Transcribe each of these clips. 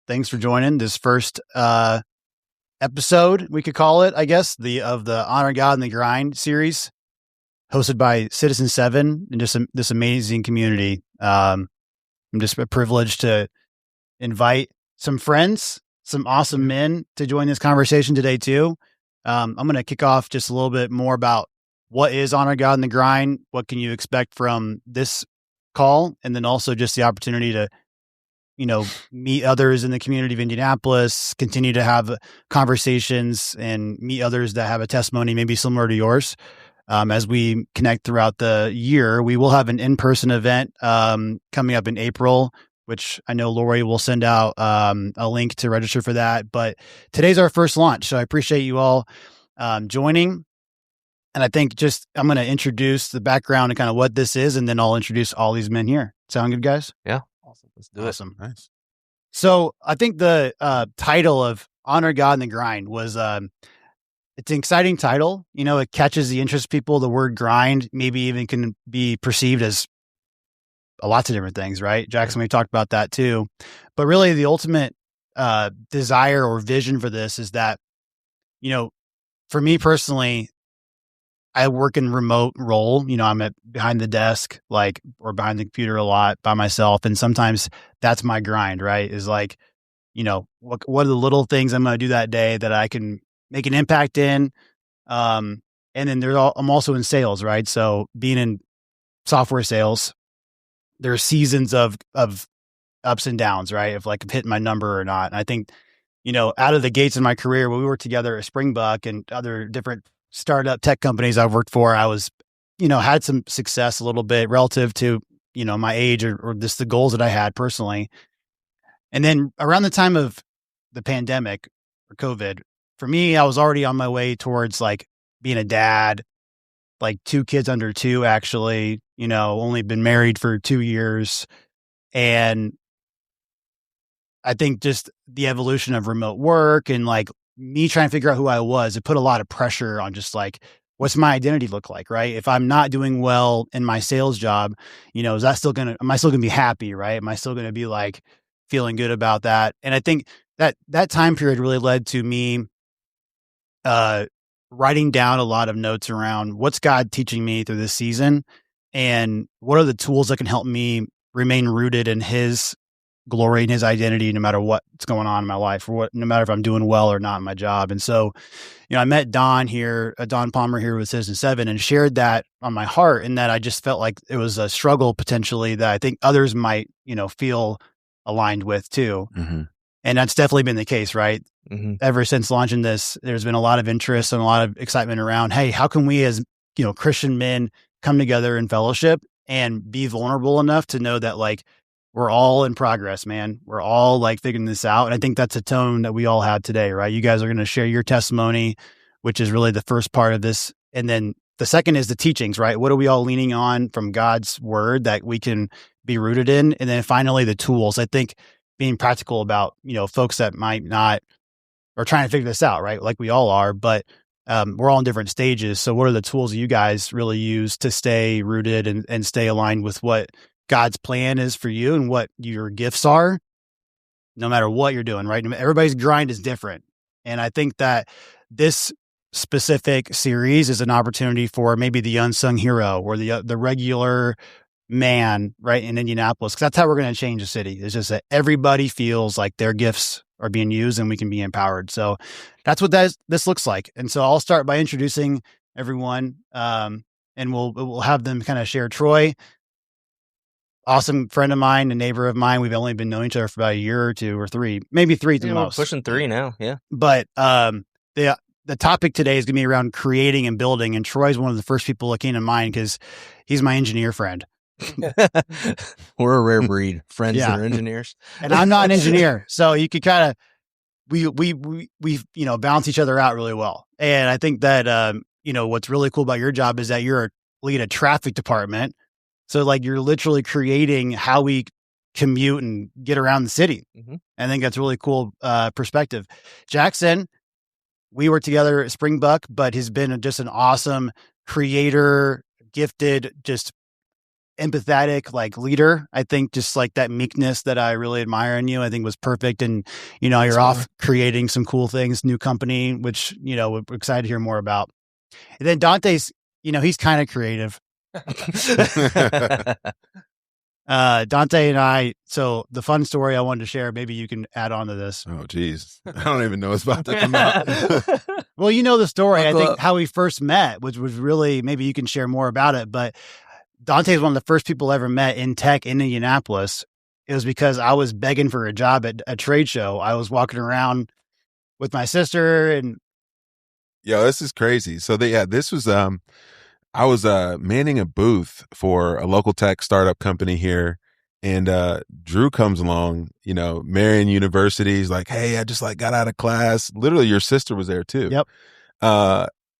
Thanks for joining this first episode, we could call it, I guess, of the Honor God and the Grind series, hosted by Citizen 7 and just this amazing community. I'm just privileged to invite some friends, some awesome men to join this conversation today too. I'm going to kick off just a little bit more about what is Honor God and the Grind, what can you expect from this call, and then also just the opportunity to meet others in the community of Indianapolis, continue to have conversations and meet others that have a testimony maybe similar to yours. As we connect throughout the year, we will have an in-person event coming up in April, which I know Lori will send out a link to register for that. But today's our first launch, so I appreciate you all joining. And I think I'm going to introduce the background and kind of what this is, and then I'll introduce all these men here. Sound good, guys? Yeah. Awesome. Let's do it. Nice. So I think the title of Honor God and the Grind was, it's an exciting title. It catches the interest of people. The word grind maybe even can be perceived as lots of different things, right? Jackson, we talked about that too. But really the ultimate desire or vision for this is that, for me personally, I work in remote role. I'm behind the desk, or behind the computer a lot by myself. And sometimes that's my grind, right? Is what are the little things I'm going to do that day that I can make an impact in? And then I'm also in sales, right? So being in software sales, there are seasons of ups and downs, right? Of hitting my number or not. And I think, out of the gates in my career, when we worked together at Springbuck and other different startup tech companies I've worked for, I was, had some success a little bit relative to, my age or just the goals that I had personally. And then around the time of the pandemic or COVID, for me, I was already on my way towards being a dad, 2 kids under 2, actually, only been married for 2 years. And I think just the evolution of remote work and me trying to figure out who I was, it put a lot of pressure on just what's my identity look like, right? If I'm not doing well in my sales job, am I still going to be happy, right? Am I still going to be feeling good about that? And I think that time period really led to me writing down a lot of notes around what's God teaching me through this season and what are the tools that can help me remain rooted in his glory and his identity, no matter what's going on in my life, or no matter if I'm doing well or not in my job. And so, I met Don Palmer here with Citizen 7 and shared that on my heart, and that I just felt like it was a struggle potentially that I think others might, feel aligned with too. Mm-hmm. And that's definitely been the case, right? Mm-hmm. Ever since launching this, there's been a lot of interest and a lot of excitement around, hey, how can we as, Christian men come together in fellowship and be vulnerable enough to know that we're all in progress, man. We're all figuring this out. And I think that's a tone that we all have today, right? You guys are going to share your testimony, which is really the first part of this. And then the second is the teachings, right? What are we all leaning on from God's word that we can be rooted in? And then finally, the tools. I think being practical about, folks that might not are trying to figure this out, right? Like we all are, but we're all in different stages. So what are the tools you guys really use to stay rooted and stay aligned with what God's plan is for you and what your gifts are, no matter what you're doing, right? Everybody's grind is different. And I think that this specific series is an opportunity for maybe the unsung hero or the regular man, right, in Indianapolis, because that's how we're going to change the city. It's just that everybody feels like their gifts are being used and we can be empowered. So that's what this looks like. And so I'll start by introducing everyone, and we'll have them kind of share. Troy, awesome friend of mine, a neighbor of mine. We've only been knowing each other for about a year or 2 or 3, maybe 3 at the most. We're pushing 3 now, yeah. But the topic today is going to be around creating and building. And Troy's one of the first people that came to mind because he's my engineer friend. We're a rare breed, friends that are engineers. And I'm not an engineer, so you could kind of we balance each other out really well. And I think that what's really cool about your job is that you're lead a traffic department. So you're literally creating how we commute and get around the city. Mm-hmm. I think that's really cool perspective. Jackson, we worked together at Springbuck, but has been just an awesome creator, gifted, just empathetic like leader. I think just like that meekness that I really admire in you, I think was perfect. And, you're off creating some cool things, new company, which, we're excited to hear more about. And then Dante's, he's kind of creative. Dante and I, so the fun story I wanted to share, maybe you can add on to this. Oh, geez. I don't even know what's about to come out. Well, the story, I think how we first met, which was really, maybe you can share more about it, but Dante is one of the first people I ever met in tech in Indianapolis. It was because I was begging for a job at a trade show. I was walking around with my sister and. Yo, this is crazy. So this was, I was manning a booth for a local tech startup company here, and Drew comes along, Marion University's like, hey, I just got out of class. Literally, your sister was there too. Yep.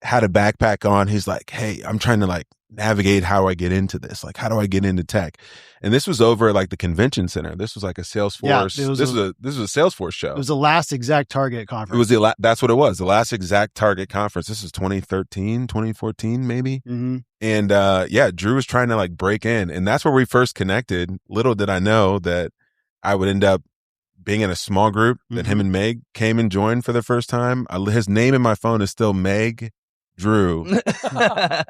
Had a backpack on. He's like, hey, I'm trying to navigate how I get into this. How do I get into tech? And this was over at the convention center. This was a Salesforce. Yeah, this was a Salesforce show. It was the Last Exact Target conference. It was that's what it was. The Last Exact Target conference. This is 2013, 2014, maybe. Mm-hmm. And Drew was trying to break in, and that's where we first connected. Little did I know that I would end up being in a small group that him and Meg came and joined for the first time. His name in my phone is still Meg Drew.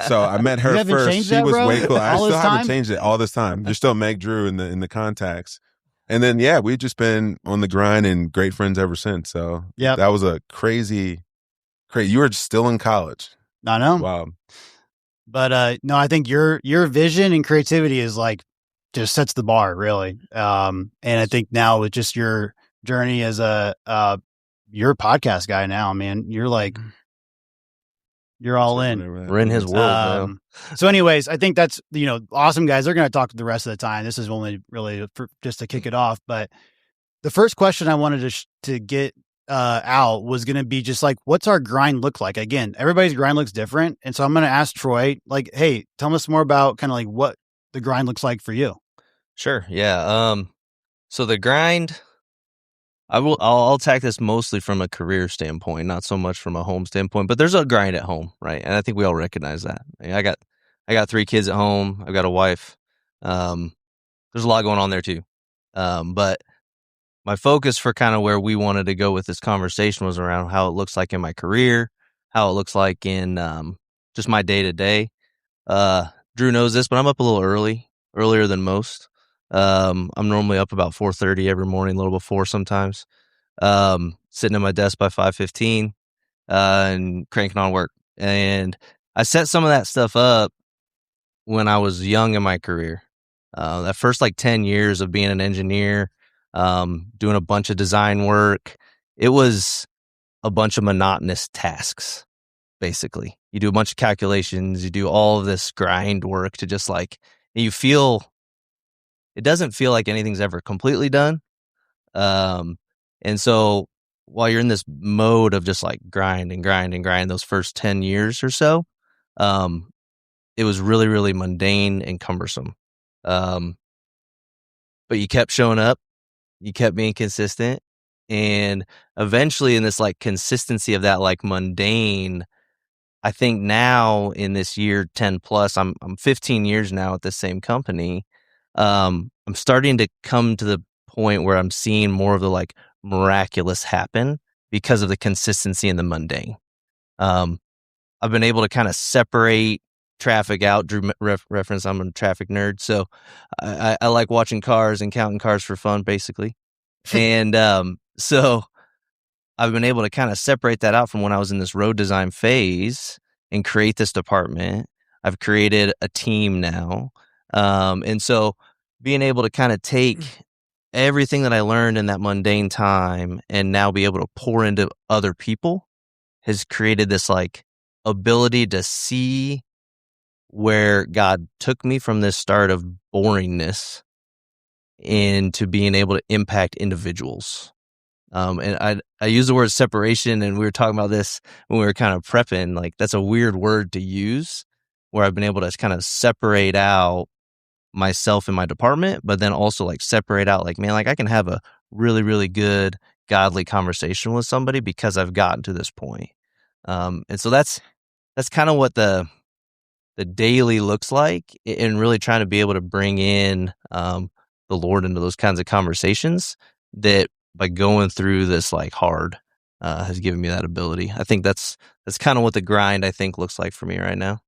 So I met her first. She was way cool. I still haven't changed it all this time. You're still Meg Drew in the contacts. And then we've just been on the grind and great friends ever since. So that was a crazy. You were still in college. I know. Wow. But no, I think your vision and creativity is just sets the bar really. And I think now with just your journey as you're a podcast guy now, man, you're all in. We're in his world. So anyways, I think that's, awesome guys. They're going to talk the rest of the time. This is only really just to kick it off. But the first question I wanted to get out was going to be just what's our grind look like? Again, everybody's grind looks different. And so I'm going to ask Troy, hey, tell us more about kind of what the grind looks like for you. Sure. Yeah. So the grind, I'll attack this mostly from a career standpoint, not so much from a home standpoint, but there's a grind at home, right? And I think we all recognize that. I got 3 kids at home. I've got a wife. There's a lot going on there too. But my focus for kind of where we wanted to go with this conversation was around how it looks like in my career, how it looks like in just my day to day. Drew knows this, but I'm up a little earlier than most. I'm normally up about 4:30 every morning, a little before sometimes. Sitting at my desk by 5:15 and cranking on work. And I set some of that stuff up when I was young in my career. That first 10 years of being an engineer, doing a bunch of design work, it was a bunch of monotonous tasks, basically. You do a bunch of calculations, you do all of this grind work to just it doesn't feel like anything's ever completely done. And so while you're in this mode of just grind and grind and grind those first 10 years or so, it was really, really mundane and cumbersome. But you kept showing up, you kept being consistent, and eventually in this consistency of that mundane, I think now in this year 10 plus, I'm 15 years now at the same company. I'm starting to come to the point where I'm seeing more of the miraculous happen because of the consistency in the mundane. I've been able to kind of separate traffic out. Drew reference, I'm a traffic nerd, so I like watching cars and counting cars for fun, basically. And so I've been able to kind of separate that out from when I was in this road design phase and create this department. I've created a team now. And so being able to kind of take everything that I learned in that mundane time and now be able to pour into other people has created this ability to see where God took me from this start of boringness into being able to impact individuals. And I use the word separation, and we were talking about this when we were kind of prepping, that's a weird word to use, where I've been able to kind of separate out myself and my department, but then also separate out I can have a really, really good godly conversation with somebody because I've gotten to this point. And so that's kind of what the the daily looks like, and really trying to be able to bring in the Lord into those kinds of conversations, that by going through this like hard has given me that ability. I think that's kind of what the grind, I think, looks like for me right now.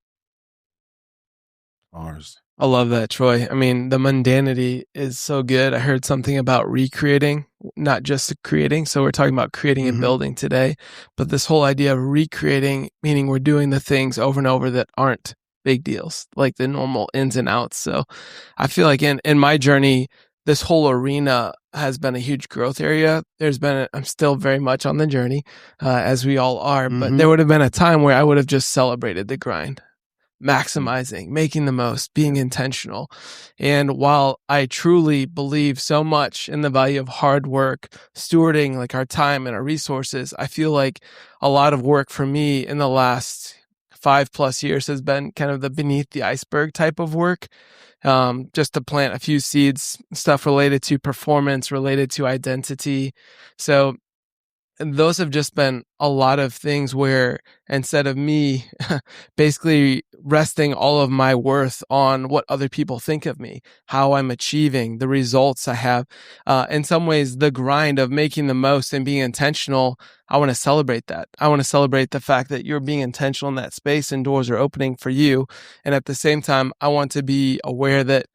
Ours. I love that, Troy. I mean, the mundanity is so good. I heard something about recreating, not just creating. So we're talking about creating and building today, but this whole idea of recreating, meaning we're doing the things over and over that aren't big deals, like the normal ins and outs. So I feel like in my journey, this whole arena has been a huge growth area. I'm still very much on the journey, as we all are, but there would have been a time where I would have just celebrated the grind. Maximizing, making the most, being intentional. And while I truly believe so much in the value of hard work, stewarding like our time and our resources, I feel like a lot of work for me in the last 5+ years has been kind of the beneath the iceberg type of work. Just to plant a few seeds, stuff related to performance, related to identity. So those have just been a lot of things where instead of me basically resting all of my worth on what other people think of me, how I'm achieving, the results I have, in some ways, the grind of making the most and being intentional, I want to celebrate that. I want to celebrate the fact that you're being intentional in that space and doors are opening for you. And at the same time, I want to be aware that,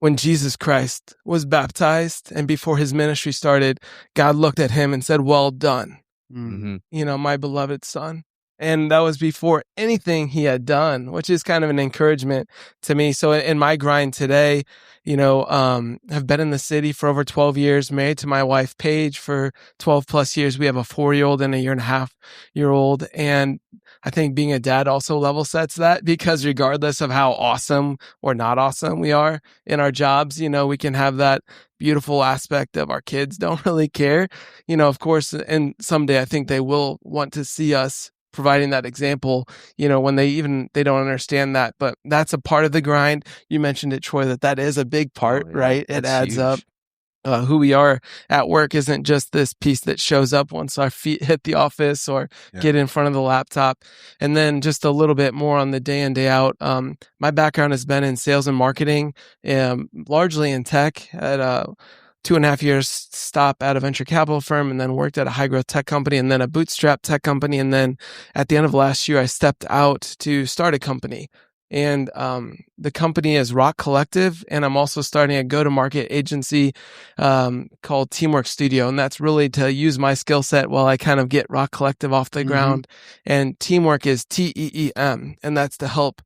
when Jesus Christ was baptized and before his ministry started, God looked at him and said, "Well done, my beloved son." And that was before anything he had done, which is kind of an encouragement to me. So in my grind today, have been in the city for over 12 years, married to my wife, Paige, for 12+ years. We have a 4-year-old and a 1.5-year-old. And I think being a dad also level sets that, because regardless of how awesome or not awesome we are in our jobs, we can have that beautiful aspect of our kids don't really care, of course, and someday I think they will want to see us providing that example, when they don't understand that, but that's a part of the grind. You mentioned it, Troy, that is a big part, right? It adds huge up. Who we are at work isn't just this piece that shows up once our feet hit the office or get in front of the laptop. And then just a little bit more on the day in, day out. My background has been in sales and marketing, largely in tech at 2.5 years stop at a venture capital firm, and then worked at a high growth tech company, and then a bootstrap tech company. And then at the end of last year, I stepped out to start a company. And the company is Rock Collective, and I'm also starting a go-to-market agency called Teamwork Studio, and that's really to use my skill set while I kind of get Rock Collective off the ground. And Teamwork is TEEM, and that's to help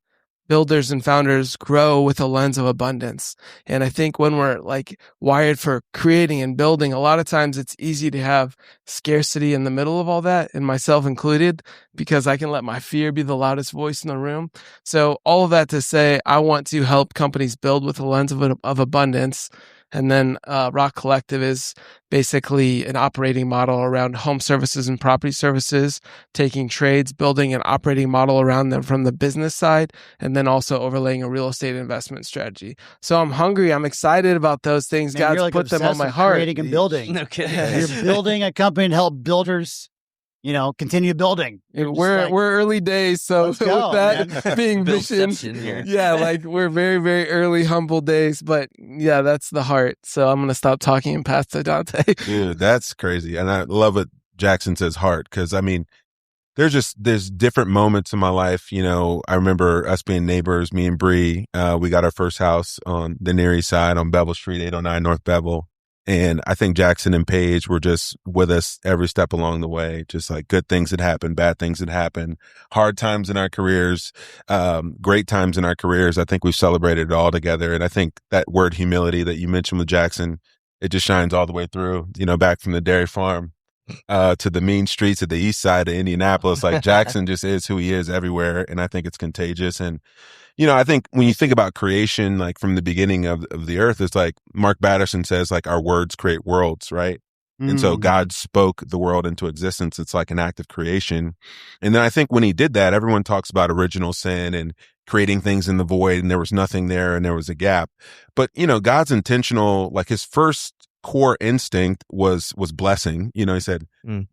builders and founders grow with a lens of abundance. And I think when we're like wired for creating and building, a lot of times it's easy to have scarcity in the middle of all that, and myself included, because I can let my fear be the loudest voice in the room. So all of that to say, I want to help companies build with a lens of abundance. And then Rock Collective is basically an operating model around home services and property services, taking trades, building an operating model around them from the business side, and then also overlaying a real estate investment strategy. So I'm hungry. I'm excited about those things. Man, God's put them on my heart. Creating and building. No kidding. You're building a company to help builders, continue building. We're early days, so with that being vision, we're very, very early, humble days. But yeah, that's the heart. So I'm gonna stop talking and pass to Dante. Dude, that's crazy, and I love what Jackson says, heart, because I mean, there's different moments in my life. I remember us being neighbors, me and Bree. We got our first house on the Near East Side on Bevel Street, 809 North Bevel. And I think Jackson and Paige were just with us every step along the way. Just like good things that happened, bad things that happened, hard times in our careers, great times in our careers. I think we've celebrated it all together. And I think that word humility that you mentioned with Jackson, it just shines all the way through, back from the dairy farm to the mean streets of the east side of Indianapolis. Like Jackson just is who he is everywhere. And I think it's contagious. And I think when you think about creation, like from the beginning of the earth, it's like Mark Batterson says, like our words create worlds, right? And so God spoke the world into existence. It's like an act of creation. And then I think when he did that, everyone talks about original sin and creating things in the void, and there was nothing there and there was a gap. But, God's intentional, like his first core instinct was blessing. He said,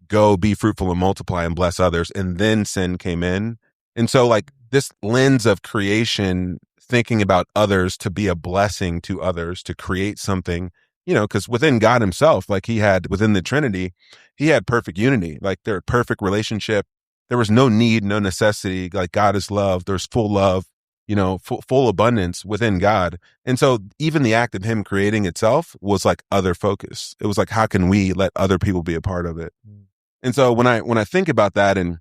go be fruitful and multiply and bless others. And then sin came in. And so like this lens of creation, thinking about others to be a blessing to others, to create something, because within God himself, like he had within the Trinity, he had perfect unity, like their perfect relationship. There was no need, no necessity. Like God is love. There's full love, full abundance within God. And so even the act of him creating itself was like other focus. It was like, how can we let other people be a part of it? And so when I think about that in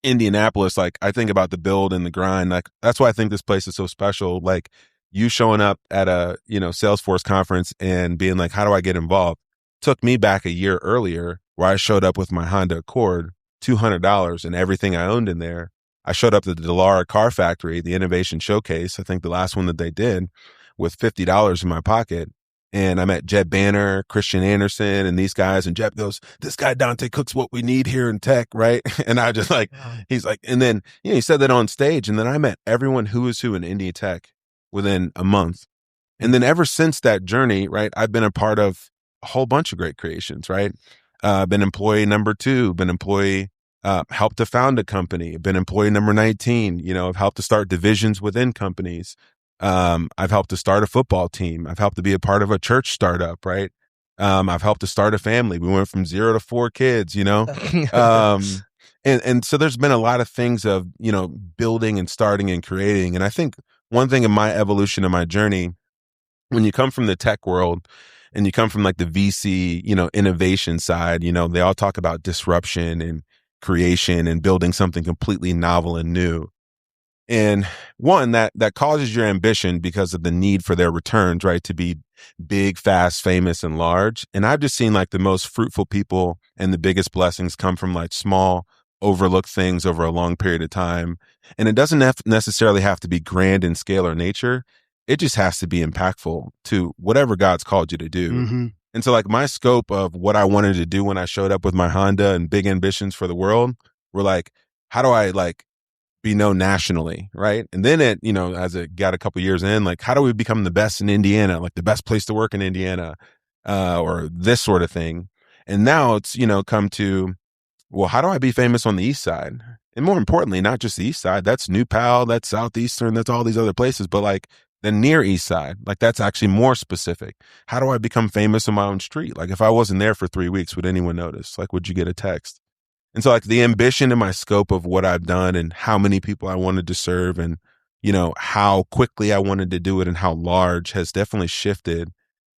Indianapolis, like I think about the build and the grind, like that's why I think this place is so special. Like you showing up at a, Salesforce conference and being like, how do I get involved? Took me back a year earlier where I showed up with my Honda Accord, $200 and everything I owned in there. I showed up at the Delara Car Factory, the Innovation Showcase, I think the last one that they did, with $50 in my pocket. And I met Jed Banner, Christian Anderson, and these guys. And Jed goes, this guy Dante cooks what we need here in tech, right? And I just like, he's like, and then, he said that on stage. And then I met everyone who is who in Indie Tech within a month. And then ever since that journey, right, I've been a part of a whole bunch of great creations, right? Been employee number 2, been employee, helped to found a company, been employee number 19, I've helped to start divisions within companies. I've helped to start a football team. I've helped to be a part of a church startup, right? I've helped to start a family. We went from 0 to 4 kids, and so there's been a lot of things of, building and starting and creating. And I think one thing in my evolution of my journey, when you come from the tech world and you come from like the VC, innovation side, they all talk about disruption and creation and building something completely novel and new. And one, that causes your ambition because of the need for their returns, right? To be big, fast, famous, and large. And I've just seen like the most fruitful people and the biggest blessings come from like small, overlooked things over a long period of time. And it doesn't necessarily have to be grand in scale or nature. It just has to be impactful to whatever God's called you to do. Mm-hmm. And so like my scope of what I wanted to do when I showed up with my Honda and big ambitions for the world were like, how do I like be known nationally, right? And then it, as it got a couple years in, like, how do we become the best in Indiana, like the best place to work in Indiana, or this sort of thing. And now it's, come to, well, how do I be famous on the East Side? And more importantly, not just the East Side, that's New Pal, that's Southeastern, that's all these other places, but like the near East Side, like that's actually more specific. How do I become famous on my own street? Like if I wasn't there for 3 weeks, would anyone notice? Like, would you get a text? And so like the ambition and my scope of what I've done and how many people I wanted to serve and, how quickly I wanted to do it and how large has definitely shifted.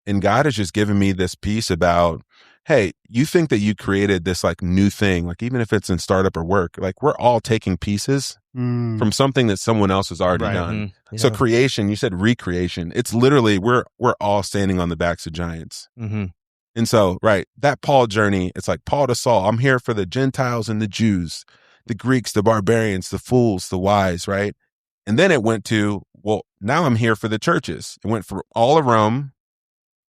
And God has just given me this piece about, hey, you think that you created this like new thing, like even if it's in startup or work, like we're all taking pieces from something that someone else has already done. Mm-hmm. Yeah. So creation, you said recreation. It's literally, we're all standing on the backs of giants. Mm-hmm. And so, right, that Paul journey, it's like Paul to Saul. I'm here for the Gentiles and the Jews, the Greeks, the barbarians, the fools, the wise, right? And then it went to, well, now I'm here for the churches. It went from all of Rome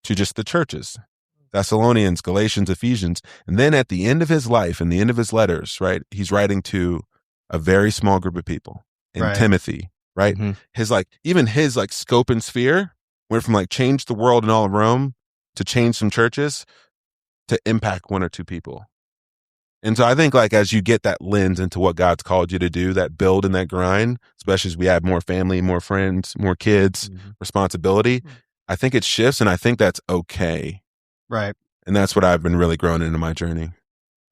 to just the churches, Thessalonians, Galatians, Ephesians. And then at the end of his life and the end of his letters, right, he's writing to a very small group of people in Timothy, right? Mm-hmm. His scope and sphere went from like change the world and all of Rome to change some churches to impact 1 or 2 people. And so I think like as you get that lens into what God's called you to do, that build and that grind, especially as we have more family, more friends, more kids, responsibility, I think it shifts and I think that's okay. Right. And that's what I've been really growing into my journey.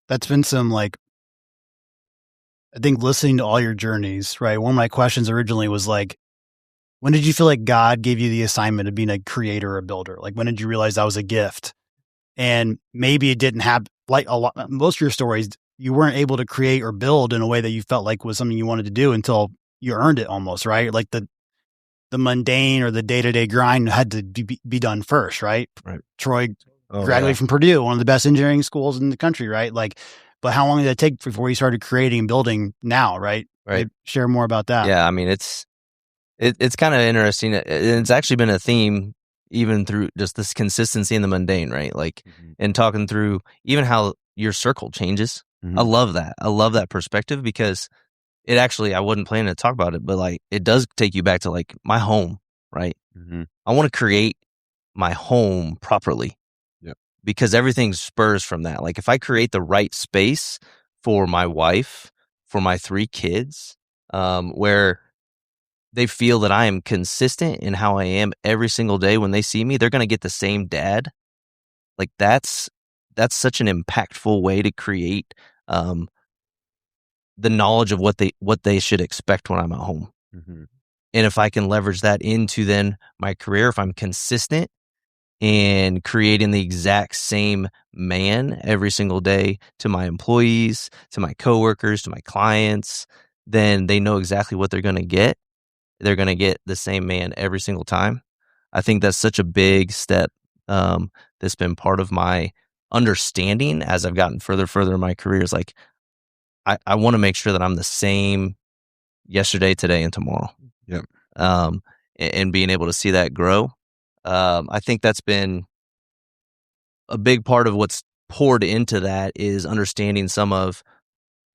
That's been some like, I think listening to all your journeys, right? One of my questions originally was like, when did you feel like God gave you the assignment of being a creator or a builder? Like, when did you realize that was a gift? And maybe it didn't have, like a lot, most of your stories, you weren't able to create or build in a way that you felt like was something you wanted to do until you earned it almost, right? Like the mundane or the day-to-day grind had to be done first, right? Right. Troy graduated from Purdue, one of the best engineering schools in the country, right? Like, but how long did it take before you started creating and building now, right? Right. Maybe share more about that. Yeah, I mean, it's kind of interesting. It's actually been a theme even through just this consistency in the mundane, right? Like, and talking through even how your circle changes. I love that. I love that perspective because it actually, I wasn't planning to talk about it, but like, it does take you back to like my home, right? I want to create my home properly because everything spurs from that. Like if I create the right space for my wife, for my 3 kids, where they feel that I am consistent in how I am every single day. When they see me, they're going to get the same dad. Like that's such an impactful way to create the knowledge of what they should expect when I'm at home. Mm-hmm. And if I can leverage that into then my career, if I'm consistent in creating the exact same man every single day to my employees, to my coworkers, to my clients, then they know exactly what they're going to get. They're going to get the same man every single time. I think that's such a big step that's been part of my understanding as I've gotten further in my career. Is like, I want to make sure that I'm the same yesterday, today, and tomorrow. Yep. And being able to see that grow. I think that's been a big part of what's poured into that is understanding some of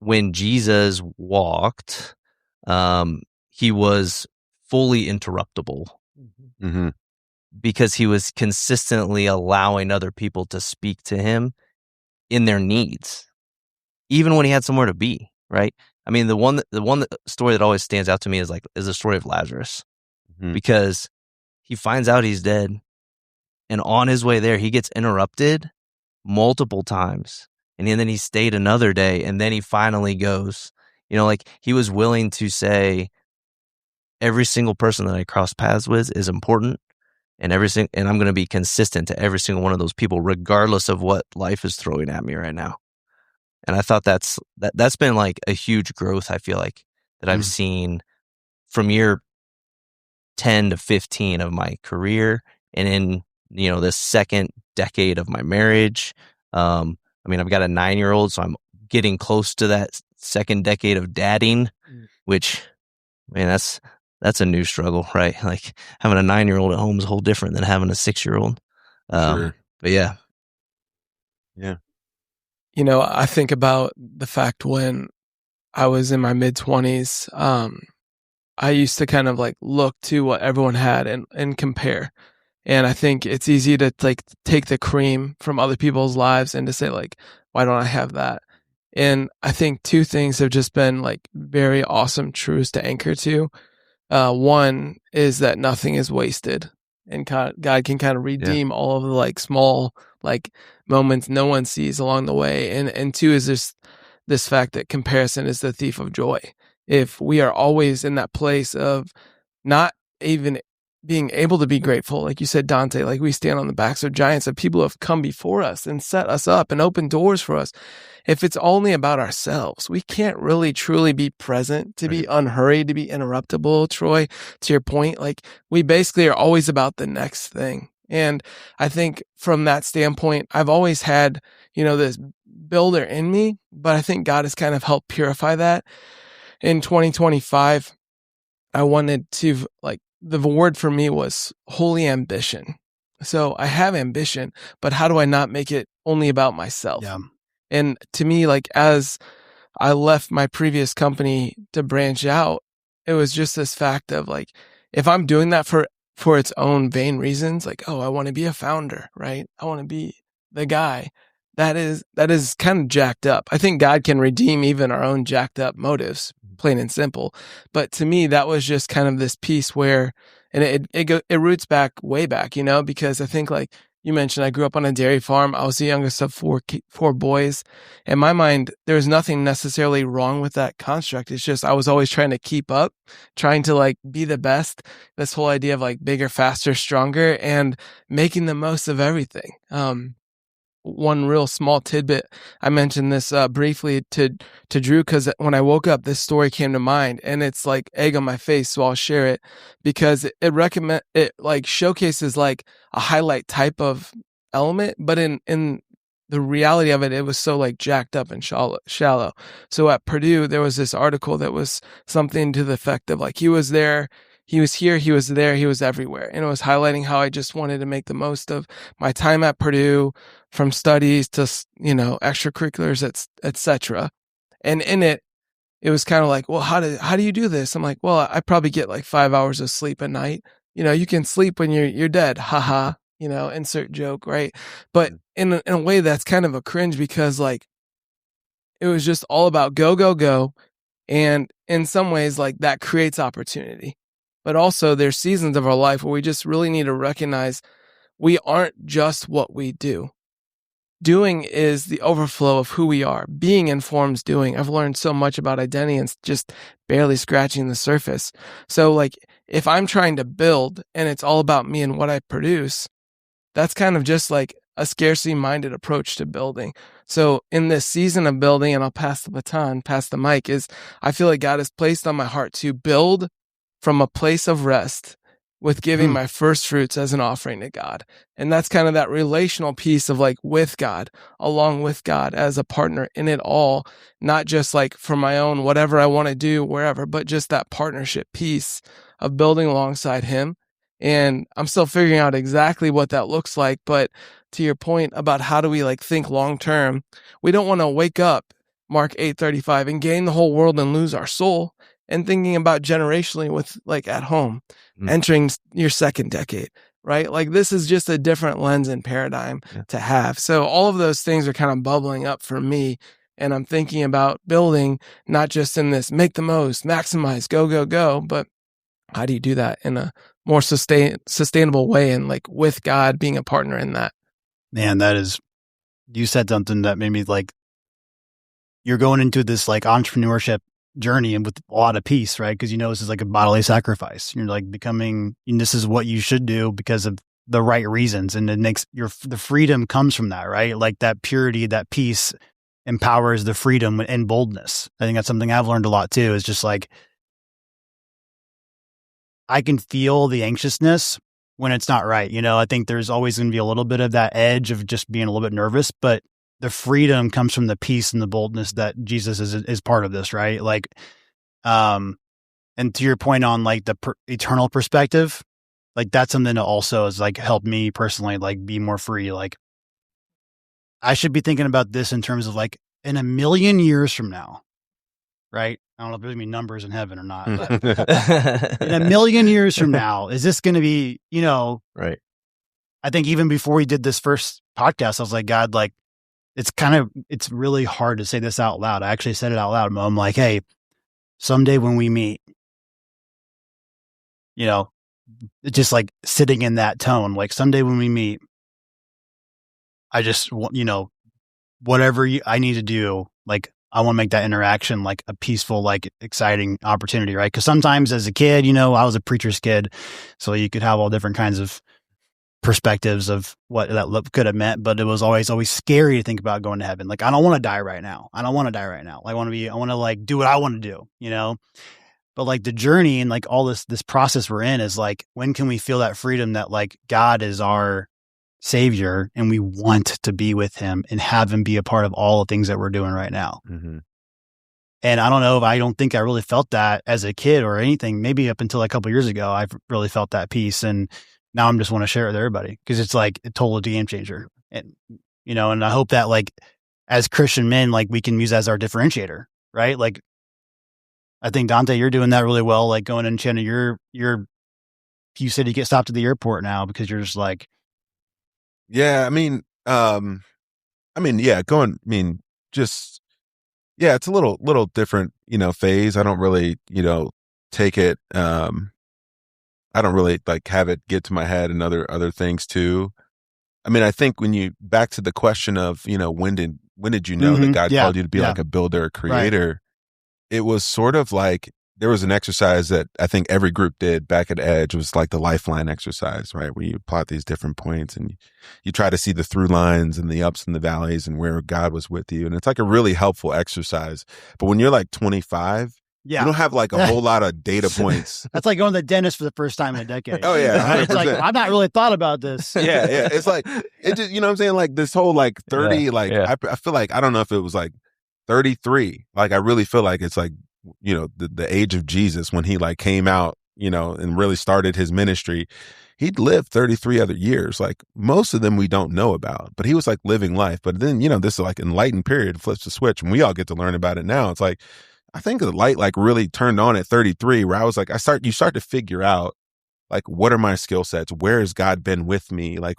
when Jesus walked, he was fully interruptible Mm-hmm. because he was consistently allowing other people to speak to him in their needs, even when he had somewhere to be, right? I mean, the story that always stands out to me is the story of Lazarus, because he finds out he's dead, and on his way there, he gets interrupted multiple times, and then he stayed another day, and then he finally goes. Like he was willing to say, every single person that I cross paths with is important, and and I'm going to be consistent to every single one of those people, regardless of what life is throwing at me right now. And I thought that's been like a huge growth. I feel like that I've seen from year 10 to 15 of my career, and in this second decade of my marriage. I mean, I've got a 9-year-old, so I'm getting close to that second decade of dadding, which, man, that's a new struggle, right? Like having a 9-year-old at home is a whole different than having a 6-year-old. Sure. But yeah. I think about the fact when I was in my mid-20s, I used to kind of like look to what everyone had and compare. And I think it's easy to like take the cream from other people's lives and to say like, why don't I have that? And I think two things have just been like very awesome truths to anchor to. One is that nothing is wasted, and God can kind of redeem all of the like small like moments no one sees along the way. And two is this fact that comparison is the thief of joy. If we are always in that place of not even being able to be grateful, like you said, Dante, like we stand on the backs of giants of people who have come before us and set us up and opened doors for us. If it's only about ourselves, we can't really truly be present, to be unhurried, to be interruptible. Troy, to your point, like we basically are always about the next thing. And I think from that standpoint, I've always had, this builder in me, but I think God has kind of helped purify that. In 2025, I wanted to the word for me was holy ambition. So I have ambition, but how do I not make it only about myself? Yeah. And to me, like as I left my previous company to branch out, it was just this fact of like, if I'm doing that for its own vain reasons, like, oh, I want to be a founder, right? I want to be the guy. That is kind of jacked up. I think God can redeem even our own jacked up motives, plain and simple. But to me, that was just kind of this piece where, and it roots back way back, because I think like you mentioned, I grew up on a dairy farm. I was the youngest of four boys. In my mind, there was nothing necessarily wrong with that construct. It's just I was always trying to keep up, trying to like be the best. This whole idea of like bigger, faster, stronger, and making the most of everything. One real small tidbit. I mentioned this briefly to Drew because when I woke up, this story came to mind, and it's like egg on my face. So I'll share it because it like showcases like a highlight type of element, but in the reality of it, it was so like jacked up and shallow. So at Purdue, there was this article that was something to the effect of like he was there. He was here, he was there, he was everywhere. And it was highlighting how I just wanted to make the most of my time at Purdue, from studies to, extracurriculars, etc. And in it was kind of like, well, how do you do this? I'm like, well, I probably get like 5 hours of sleep a night. You can sleep when you're dead. Haha, insert joke, right? But in a way that's kind of a cringe because like it was just all about go, go, go. And in some ways, like that creates opportunity. But also there's seasons of our life where we just really need to recognize we aren't just what we do. Doing is the overflow of who we are. Being informs doing. I've learned so much about identity and just barely scratching the surface. So like if I'm trying to build and it's all about me and what I produce, that's kind of just like a scarcity minded approach to building. So in this season of building, and I'll pass the baton, pass the mic, is I feel like God has placed on my heart to build from a place of rest with giving my first fruits as an offering to God. And that's kind of that relational piece of like with God, along with God as a partner in it all, not just like for my own, whatever I want to do, wherever, but just that partnership piece of building alongside him. And I'm still figuring out exactly what that looks like. But to your point about how do we like think long-term, we don't want to wake up Mark 8:35 and gain the whole world and lose our soul. And thinking about generationally with like at home, entering your second decade, right? Like this is just a different lens and paradigm to have. So all of those things are kind of bubbling up for me. And I'm thinking about building, not just in this make the most, maximize, go, go, go, but how do you do that in a more sustainable way and like with God being a partner in that? Man, you said something that made me like, you're going into this like entrepreneurship journey and with a lot of peace, right? Because this is like a bodily sacrifice. You're like becoming, and this is what you should do because of the right reasons, and it makes the freedom comes from that, right? Like that purity, that peace empowers the freedom and boldness. I think that's something I've learned a lot too. Is just like I can feel the anxiousness when it's not right. I think there's always going to be a little bit of that edge of just being a little bit nervous, but the freedom comes from the peace and the boldness that Jesus is part of this, right? Like, and to your point on like the eternal perspective, like that's something that also has like helped me personally, like be more free. Like I should be thinking about this in terms of like in 1,000,000 years from now, right? I don't know if there's gonna be numbers in heaven or not, but in 1,000,000 years from now, is this going to be, right? I think even before we did this first podcast, I was like, God, like, it's really hard to say this out loud. I actually said it out loud. I'm like, hey, someday when we meet, just like sitting in that tone, like someday when we meet, I just, whatever I need to do, like, I want to make that interaction like a peaceful, like exciting opportunity, right? Because sometimes as a kid, I was a preacher's kid, so you could have all different kinds of perspectives of what that could have meant, but it was always scary to think about going to heaven. Like, I don't want to die right now. I want to like do what I want to do, but like the journey and like all this process we're in is like, when can we feel that freedom that like God is our savior and we want to be with him and have him be a part of all the things that we're doing right now. Mm-hmm. And I don't think I really felt that as a kid or anything. Maybe up until a couple of years ago, I've really felt that peace. And now I'm just want to share it with everybody because it's like a total game changer. And, and I hope that like as Christian men, like we can use that as our differentiator, right? Like, I think Dante, you're doing that really well. Like going in China, you said you get stopped at the airport now because you're just like, yeah, it's a little different, phase. I don't really, take it, I don't really like have it get to my head and other things too. I think when you back to the question of, when did you know that God called you to be like a builder, a creator? Right. It was sort of like there was an exercise that I think every group did back at Edge. It was like the lifeline exercise, right? Where you plot these different points and you try to see the through lines and the ups and the valleys and where God was with you. And it's like a really helpful exercise. But when you're like 25, you don't have like a whole lot of data points. That's like going to the dentist for the first time in a decade. Oh yeah. 100%. It's like, I've not really thought about this. Yeah. It's like, it just, what I'm saying? Like this whole like 30, I feel like, I don't know if it was like 33. Like, I really feel like it's like, the age of Jesus when he like came out, and really started his ministry. He'd lived 33 other years. Like most of them we don't know about, but he was like living life. But then, this like enlightened period flips the switch and we all get to learn about it now. It's like, I think the light like really turned on at 33 where I was like, you start to figure out Like, what are my skill sets? Where has God been with me? Like,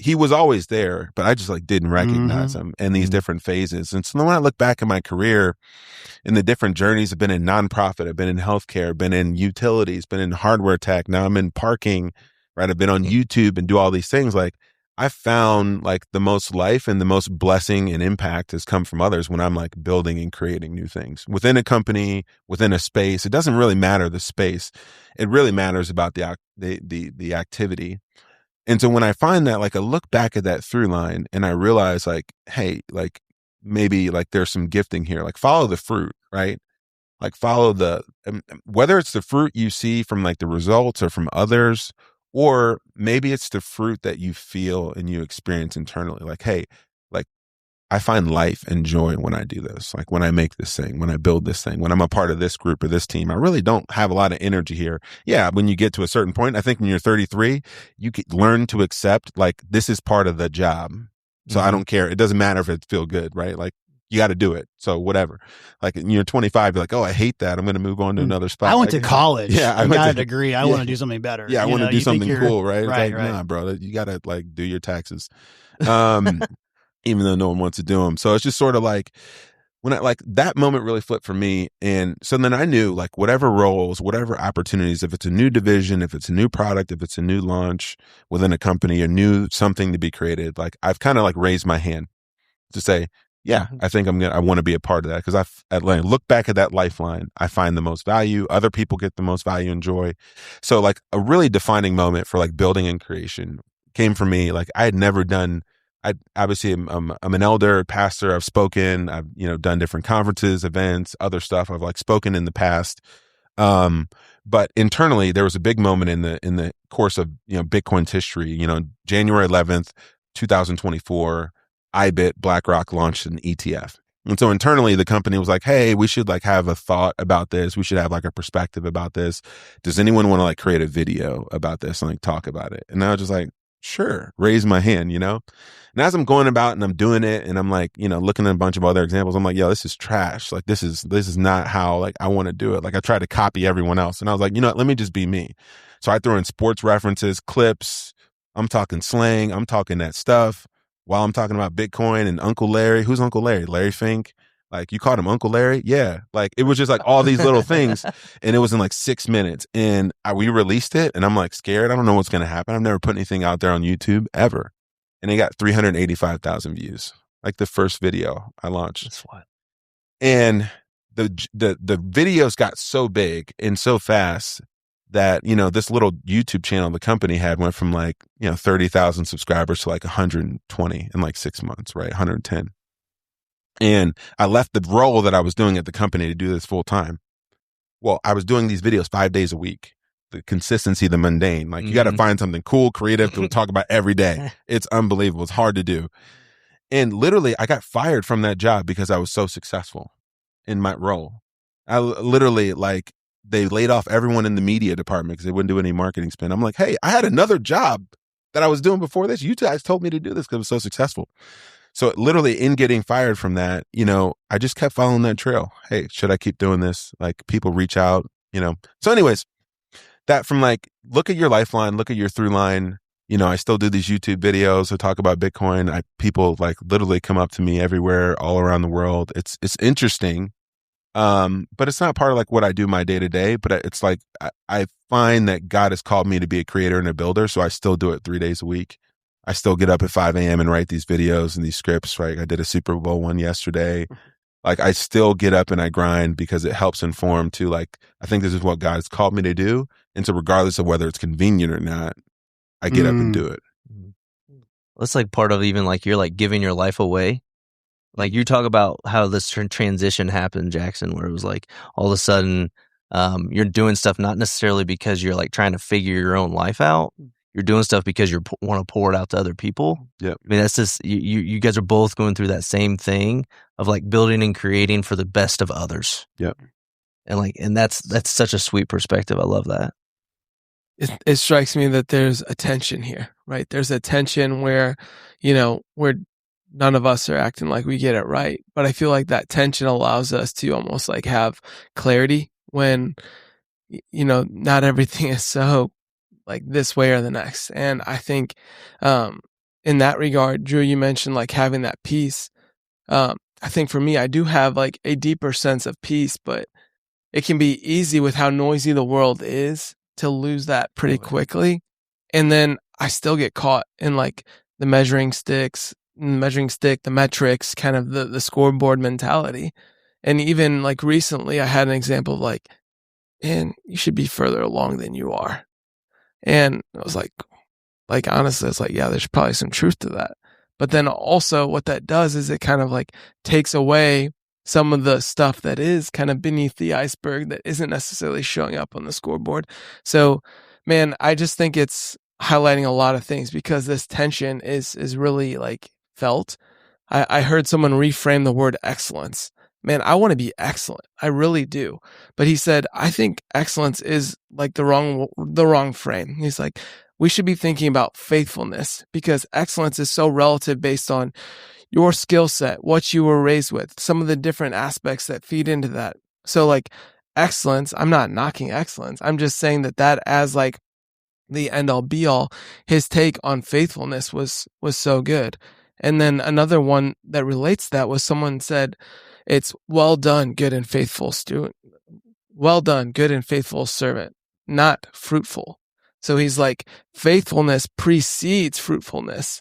he was always there, but I just like didn't recognize him in these different phases. And so when I look back at my career in the different journeys, I've been in nonprofit, I've been in healthcare, been in utilities, been in hardware tech. Now I'm in parking, right? I've been on YouTube and do all these things. Like, I found like the most life and the most blessing and impact has come from others when I'm like building and creating new things within a company, within a space. It doesn't really matter the space. It really matters about the activity. And so when I find that, like, I look back at that through line and I realize like, hey, like maybe like there's some gifting here, like follow the fruit, right? Like follow whether it's the fruit you see from like the results or from others, or maybe it's the fruit that you feel and you experience internally. Like, hey, like I find life and joy when I do this. Like when I make this thing, when I build this thing, when I'm a part of this group or this team, I really don't have a lot of energy here. Yeah. When you get to a certain point, I think when you're 33, you can learn to accept like this is part of the job. So I don't care. It doesn't matter if it feels good, right? Like you got to do it. So whatever. Like when you're 25, you're like, oh, I hate that. I'm going to move on to another spot. I went to college. Yeah. I got a degree. I want to do something better. Yeah. I want to do something cool, right? Right, it's like, nah, bro, you got to like do your taxes. Even though no one wants to do them. So it's just sort of like when I like that moment really flipped for me. And so then I knew like whatever roles, whatever opportunities, if it's a new division, if it's a new product, if it's a new launch within a company, a new something to be created, like I've kind of like raised my hand to say, yeah, I think I want to be a part of that. Cause I look back at that lifeline. I find the most value. Other people get the most value and joy. So like a really defining moment for like building and creation came for me. Like I had never done, obviously I'm an elder, pastor. I've spoken, I've, done different conferences, events, other stuff. I've like spoken in the past. But internally there was a big moment in the course of, Bitcoin's history, January 11th, 2024, IBIT, BlackRock launched an ETF. And so internally the company was like, hey, we should like have a thought about this. We should have like a perspective about this. Does anyone want to like create a video about this and like talk about it? And I was just like, sure, raise my hand, And as I'm going about and I'm doing it and I'm like, looking at a bunch of other examples, I'm like, yo, this is trash. Like this is not how like I want to do it. Like I try to copy everyone else. And I was like, let me just be me. So I throw in sports references, clips. I'm talking slang. I'm talking that stuff while I'm talking about Bitcoin and Uncle Larry. Who's Uncle Larry? Larry Fink. Like you called him Uncle Larry? Yeah. Like it was just like all these little things. And it was in like 6 minutes. And we released it and I'm like scared. I don't know what's going to happen. I've never put anything out there on YouTube ever. And it got 385,000 views. Like the first video I launched. That's wild. And the videos got so big and so fast that, this little YouTube channel the company had went from like, 30,000 subscribers to like 120 in like 6 months, right? 110. And I left the role that I was doing at the company to do this full time. Well, I was doing these videos 5 days a week. The consistency, the mundane, like you got to find something cool, creative to talk about every day. It's unbelievable. It's hard to do. And literally I got fired from that job because I was so successful in my role. I literally like, they laid off everyone in the media department because they wouldn't do any marketing spend. I'm like, hey, I had another job that I was doing before this. You guys told me to do this because I was so successful. So literally in getting fired from that, I just kept following that trail. Hey, should I keep doing this? Like people reach out, So anyways, that from like, look at your lifeline, look at your through line. I still do these YouTube videos. I talk about Bitcoin. People like literally come up to me everywhere, all around the world. It's interesting. But it's not part of like what I do my day to day, but it's like, I find that God has called me to be a creator and a builder. So I still do it 3 days a week. I still get up at 5 a.m. and write these videos and these scripts, right? I did a Super Bowl one yesterday. Like I still get up and I grind because it helps inform to like, I think this is what God has called me to do. And so regardless of whether it's convenient or not, I get up and do it. That's like part of even like you're like giving your life away. Like you talk about how this transition happened, Jackson, where it was like all of a sudden you're doing stuff not necessarily because you're like trying to figure your own life out. You're doing stuff because you want to pour it out to other people. Yeah, I mean that's just you guys are both going through that same thing of like building and creating for the best of others. Yep. And that's such a sweet perspective. I love that. It strikes me that there's a tension here, right? There's a tension where, where none of us are acting like we get it right. But I feel like that tension allows us to almost like have clarity when, not everything is so like this way or the next. And I think, in that regard, Drew, you mentioned like having that peace. I think for me, I do have like a deeper sense of peace, but it can be easy with how noisy the world is to lose that pretty quickly. And then I still get caught in like the measuring stick, the metrics, kind of the scoreboard mentality. And even like recently I had an example of like, man, you should be further along than you are. And I was like honestly, it's like, yeah, there's probably some truth to that. But then also what that does is it kind of like takes away some of the stuff that is kind of beneath the iceberg that isn't necessarily showing up on the scoreboard. So, man, I just think it's highlighting a lot of things because this tension is really like felt. I heard someone reframe the word excellence. Man, I want to be excellent. I really do. But he said, I think excellence is like the wrong frame. He's like, we should be thinking about faithfulness because excellence is so relative based on your skill set, what you were raised with, some of the different aspects that feed into that. So like excellence, I'm not knocking excellence. I'm just saying that as like the end all be all, his take on faithfulness was so good. And then another one that relates to that was someone said, it's well done, good and faithful student. Well done, good and faithful servant, not fruitful. So he's like, faithfulness precedes fruitfulness.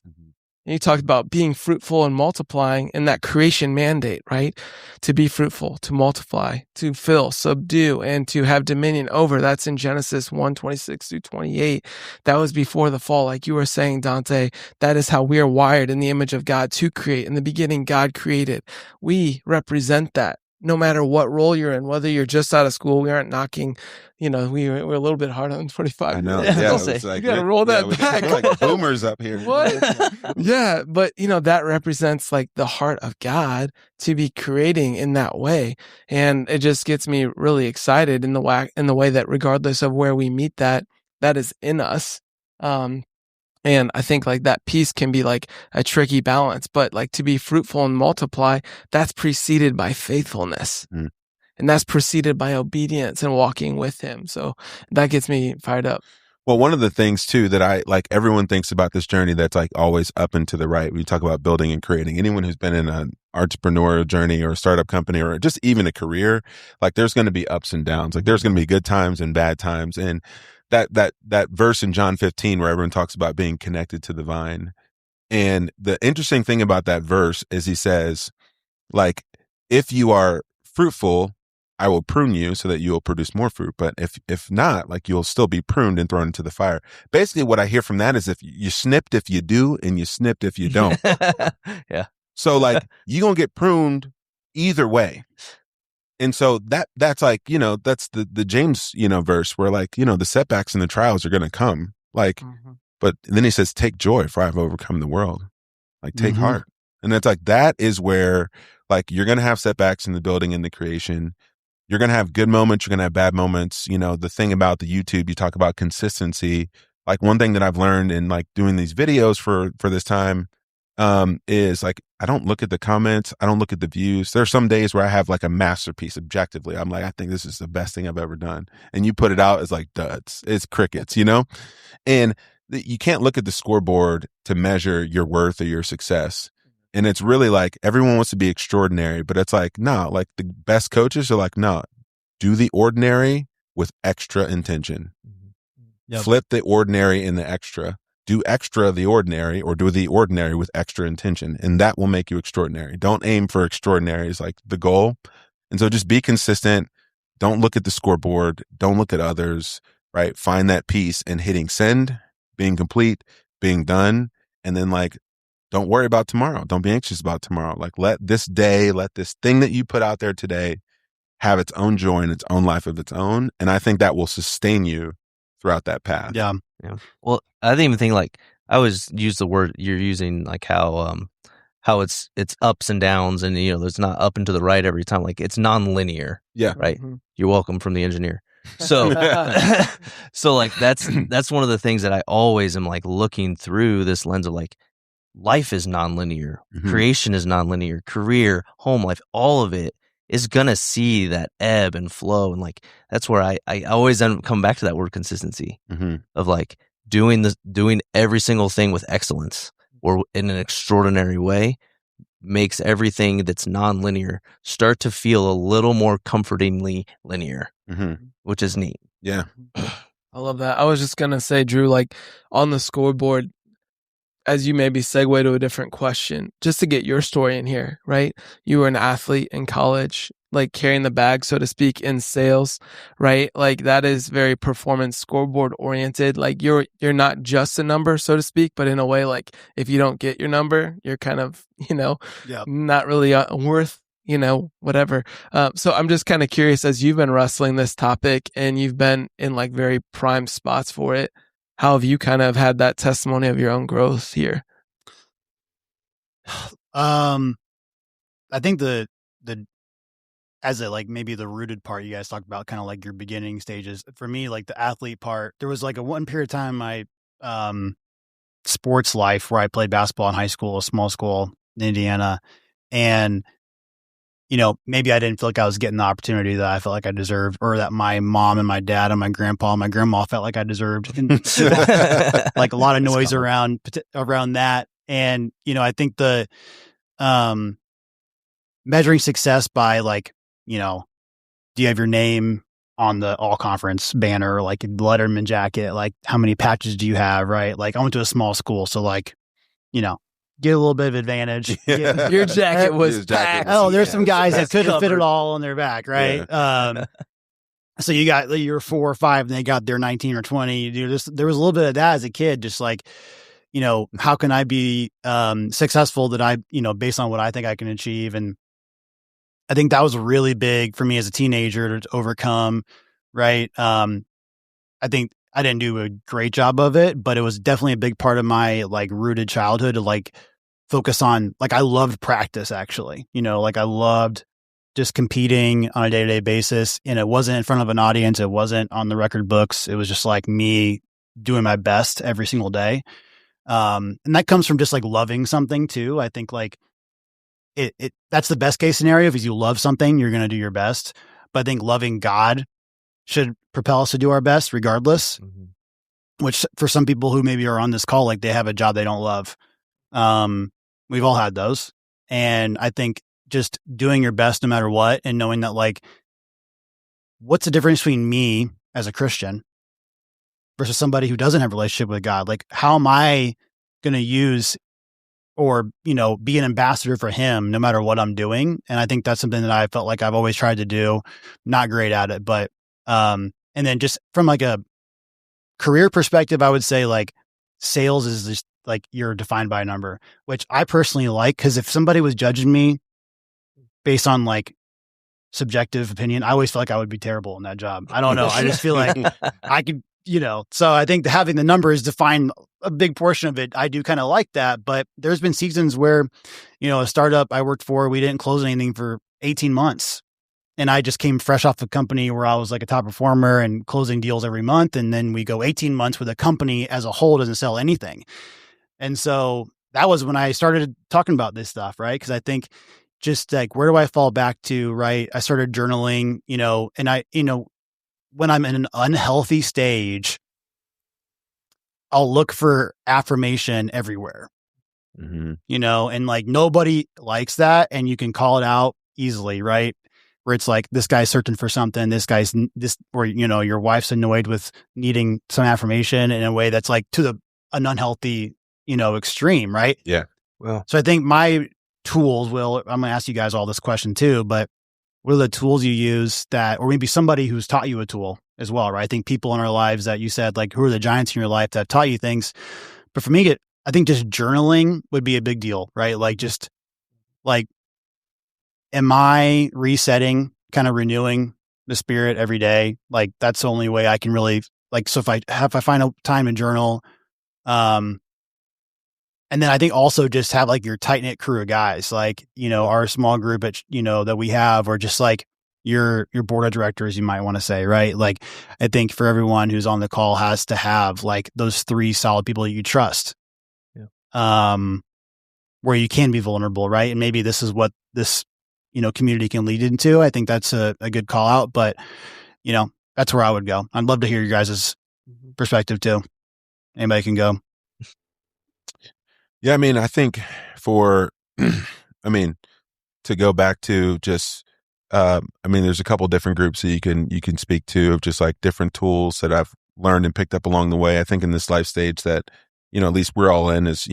And you talked about being fruitful and multiplying and that creation mandate, right? To be fruitful, to multiply, to fill, subdue, and to have dominion over. That's in Genesis 1:26-28. That was before the fall. Like you were saying, Dante, that is how we are wired in the image of God to create. In the beginning, God created. We represent that. No matter what role you're in, whether you're just out of school, we aren't knocking, we're a little bit hard on 25. I know. Yeah, it's like, you gotta roll that back. We're like boomers up here. What? Yeah, but that represents like the heart of God to be creating in that way, and it just gets me really excited in the way that regardless of where we meet that is in us. And I think like that piece can be like a tricky balance, but like to be fruitful and multiply, that's preceded by faithfulness. And that's preceded by obedience and walking with him. So that gets me fired up. Well, one of the things too that I like everyone thinks about this journey that's like always up and to the right. We talk about building and creating. Anyone who's been in an entrepreneurial journey or a startup company or just even a career, like there's going to be ups and downs. Like there's going to be good times and bad times. And that verse in John 15 where everyone talks about being connected to the vine. And the interesting thing about that verse is he says, like, if you are fruitful, I will prune you so that you will produce more fruit. But if not, like you'll still be pruned and thrown into the fire. Basically what I hear from that is if you snipped if you do and you snipped if you don't. Yeah. So like you're going to get pruned either way. And so that's like, that's the James, verse where like, the setbacks and the trials are going to come. Like, but then he says, take joy for I've overcome the world. Like take heart. And it's like, that is where like, you're going to have setbacks in the building and the creation. You're going to have good moments. You're going to have bad moments. The thing about the YouTube, you talk about consistency. Like one thing that I've learned in like doing these videos for this time, is like, I don't look at the comments. I don't look at the views. There are some days where I have like a masterpiece objectively. I'm like, I think this is the best thing I've ever done. And you put it out as like duds. It's crickets, and you can't look at the scoreboard to measure your worth or your success. And it's really like everyone wants to be extraordinary, but it's like, no, like the best coaches are like, no, do the ordinary with extra intention. Yep. Flip the ordinary in the extra. Do extra the ordinary or do the ordinary with extra intention. And that will make you extraordinary. Don't aim for extraordinary is like the goal. And so just be consistent. Don't look at the scoreboard. Don't look at others, right? Find that peace in hitting send, being complete, being done. And then like, don't worry about tomorrow. Don't be anxious about tomorrow. Like let this thing that you put out there today have its own joy and its own life of its own. And I think that will sustain you throughout that path. Yeah. Well, I didn't even think like I always use the word you're using, like how it's ups and downs, and there's not up and to the right every time. Like it's non-linear. Yeah. Right. You're welcome from the engineer. So, so like that's one of the things that I always am like looking through this lens of like life is non-linear, creation is non-linear, career, home life, all of it is going to see that ebb and flow. And like, that's where I always come back to that word consistency of like doing every single thing with excellence or in an extraordinary way makes everything that's non-linear start to feel a little more comfortingly linear, which is neat. Yeah. I love that. I was just going to say, Drew, like on the scoreboard, as you maybe segue to a different question, just to get your story in here, right? You were an athlete in college, like carrying the bag, so to speak, in sales, right? Like that is very performance scoreboard oriented. Like you're not just a number, so to speak, but in a way, like if you don't get your number, you're kind of, not really worth, whatever. So I'm just kind of curious, as you've been wrestling this topic and you've been in like very prime spots for it, how have you kind of had that testimony of your own growth here? I think the as a like maybe the rooted part you guys talked about, kind of like your beginning stages. For me, like the athlete part, there was like a one period of time in my sports life where I played basketball in high school, a small school in Indiana, and maybe I didn't feel like I was getting the opportunity that I felt like I deserved, or that my mom and my dad and my grandpa and my grandma felt like I deserved. And like a lot of noise around that. And, I think the measuring success by like, do you have your name on the all conference banner, like Letterman jacket, like how many patches do you have, right? Like I went to a small school. So like, get a little bit of advantage. Your jacket was packed. Oh, there's some guys that couldn't fit it all on their back, right? Yeah. So you got your 4 or 5, and they got their 19 or 20. There was a little bit of that as a kid, just like, how can I be successful that I, based on what I think I can achieve. And I think that was really big for me as a teenager to overcome, right? I think I didn't do a great job of it, but it was definitely a big part of my like rooted childhood to like focus on, like I loved practice actually, like I loved just competing on a day-to-day basis. And it wasn't in front of an audience. It wasn't on the record books. It was just like me doing my best every single day. And that comes from just like loving something too. I think like that's the best case scenario. If you love something, you're going to do your best. But I think loving God should propel us to do our best regardless, which for some people who maybe are on this call, like they have a job they don't love. We've all had those. And I think just doing your best no matter what, and knowing that like, what's the difference between me as a Christian versus somebody who doesn't have a relationship with God? Like, how am I going to use or, be an ambassador for him no matter what I'm doing? And I think that's something that I felt like I've always tried to do. Not great at it, but, and then just from like a career perspective, I would say like sales is just like you're defined by a number, which I personally like, because if somebody was judging me based on like subjective opinion, I always felt like I would be terrible in that job. I don't know. I just feel like I could, so I think having the numbers define a big portion of it. I do kind of like that, but there's been seasons where, a startup I worked for, we didn't close anything for 18 months. And I just came fresh off a company where I was like a top performer and closing deals every month. And then we go 18 months where the company as a whole doesn't sell anything. And so that was when I started talking about this stuff, right? Because I think just like, where do I fall back to, right? I started journaling, and I, when I'm in an unhealthy stage, I'll look for affirmation everywhere, and like nobody likes that. And you can call it out easily, right? Where it's like, this guy's searching for something, or, your wife's annoyed with needing some affirmation in a way that's like to an unhealthy, extreme, right? Yeah. Well, so I think my tools I'm going to ask you guys all this question too, but what are the tools you use that, or maybe somebody who's taught you a tool as well, right? I think people in our lives that you said, like, who are the giants in your life that have taught you things? But for me, I think just journaling would be a big deal, right? Like, just like, am I resetting, kind of renewing the spirit every day? Like, that's the only way I can really like, so if I find a time to journal, and then I think also just have like your tight knit crew of guys, like, our small group that we have, or just like your board of directors, you might want to say, right? Like, I think for everyone who's on the call has to have like those 3 solid people that you trust, where you can be vulnerable, right? And maybe this is what this, community can lead into. I think that's a good call out, but that's where I would go. I'd love to hear your guys' perspective too. Anybody can go. Yeah. I mean, I think to go back to just, there's a couple different groups that you can speak to of just like different tools that I've learned and picked up along the way. I think in this life stage that, at least we're all in as,